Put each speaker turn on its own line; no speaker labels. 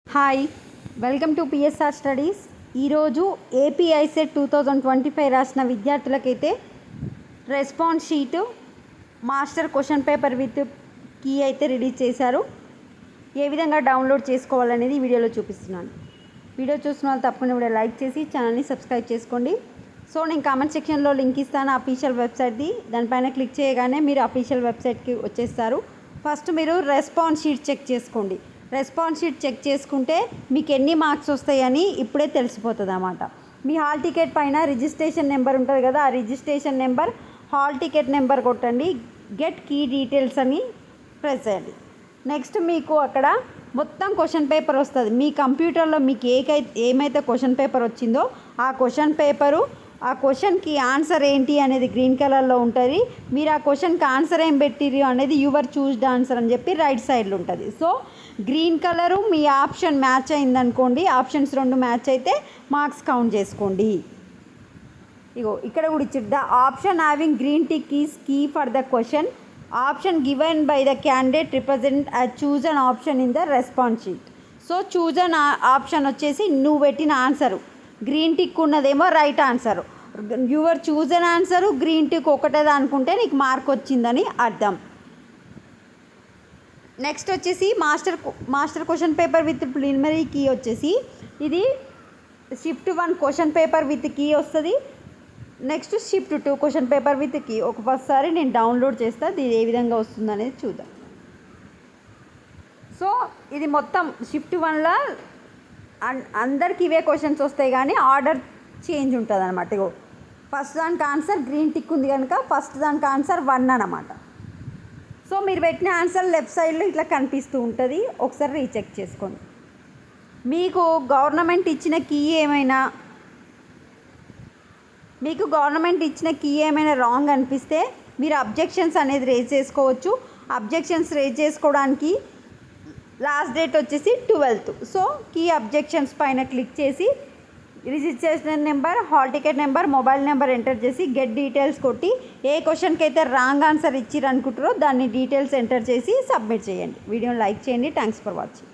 Hi, welcome to PSR studies. ఈరోజు AP ICET 2025 రాసిన విద్యార్థులకైతే response sheet master question paper with key అయితే release చేశారు. ఏ విధంగా డౌన్లోడ్ చేసుకోవాలనేది ఈ వీడియోలో చూపిస్తున్నాను. వీడియో చూసిన వాళ్ళు తప్పకుండా వీడియో లైక్ చేసి ఛానల్ని సబ్స్క్రైబ్ చేసుకోండి. సో నేను కామెంట్ సెక్షన్లో లింక్ ఇస్తాను అఫీషియల్ వెబ్సైట్ది. దానిపైన క్లిక్ చేయగానే మీరు అఫీషియల్ వెబ్సైట్కి వచ్చేస్తారు. ఫస్ట్ మీరు రెస్పాన్స్ షీట్ చెక్ చేసుకోండి. రెస్పాన్స్ షీట్ చెక్ చేసుకుంటే మీకు ఎన్ని మార్క్స్ వస్తాయని ఇప్పుడే తెలిసిపోతుంది అన్నమాట. మీ హాల్ టికెట్ పైన రిజిస్ట్రేషన్ నెంబర్ ఉంటుంది కదా, ఆ registration number hall ticket number కొట్టండి. గెట్ కీ డీటెయిల్స్ అని ప్రెస్ చేయండి. నెక్స్ట్ మీకు అక్కడ మొత్తం క్వశ్చన్ పేపర్ వస్తుంది. మీ కంప్యూటర్లో మీకు ఏమైతే క్వశ్చన్ పేపర్ వచ్చిందో ఆ క్వశ్చన్ పేపరు, ఆ క్వశ్చన్కి ఆన్సర్ ఏంటి అనేది గ్రీన్ కలర్లో ఉంటుంది. మీరు ఆ క్వశ్చన్కి ఆన్సర్ ఏం పెట్టిరు అనేది యువర్ చూస్డ్ ఆన్సర్ అని చెప్పి రైట్ సైడ్లో ఉంటుంది. సో గ్రీన్ కలరు మీ ఆప్షన్ మ్యాచ్ అయిందనుకోండి, ఆప్షన్స్ రెండు మ్యాచ్ అయితే మార్క్స్ కౌంట్ చేసుకోండి. ఇగో ఇక్కడ కూడా ఇచ్చి the option having green tick is key for the question. Option given by the candidate represent chosen option in the response sheet. So chosen option వచ్చేసి నువ్వు పెట్టిన ఆన్సరు, గ్రీన్ టిక్ ఉన్నదేమో right answer. Your chosen answer green tick ఒకటేది అనుకుంటే నీకు mark వచ్చిందని అర్థం. Next వచ్చేసి master question paper with preliminary key వచ్చేసి ఇది shift 1 question paper with key వస్తుంది. Next shift 2 question paper with key. ఒకసారి నేను డౌన్లోడ్ చేస్తాను, ఇది ఏ విధంగా వస్తుంది అనేది చూద్దాం. సో ఇది మొత్తం షిఫ్ట్ 1లో అందరికి ఇవే క్వశ్చన్స్ వస్తాయి కానీ ఆర్డర్ చేంజ్ ఉంటుంది అనమాట. ఇగో ఫస్ట్ దానికి ఆన్సర్ గ్రీన్ టిక్ ఉంది కనుక ఫస్ట్ దానికి ఆన్సర్ 1 అనమాట. సో మీరు పెట్టిన ఆన్సర్ లెఫ్ట్ సైడ్లో ఇట్లా కనిపిస్తూ ఉంటుంది. ఒకసారి రీచెక్ చేసుకోండి. మీకు గవర్నమెంట్ ఇచ్చిన కీ ఏమైనా రాంగ్ అనిపిస్తే మీరు అబ్జెక్షన్స్ అనేది రేజ్ చేసుకోవచ్చు. అబ్జెక్షన్స్ రేజ్ చేసుకోవడానికి లాస్ట్ డేట్ వచ్చేసి 12th. సో కీ అబ్జెక్షన్స్ పైన క్లిక్ చేసి registration number, hall ticket number, mobile number enter చేసి గెట్ డీటెయిల్స్ కొట్టి ఏ క్వశ్చన్కి అయితే రాంగ్ ఆన్సర్ ఇచ్చిరనుకుంటారో దాన్ని డీటెయిల్స్ ఎంటర్ చేసి సబ్మిట్ చేయండి. వీడియోని లైక్ చేయండి. Thanks for watching.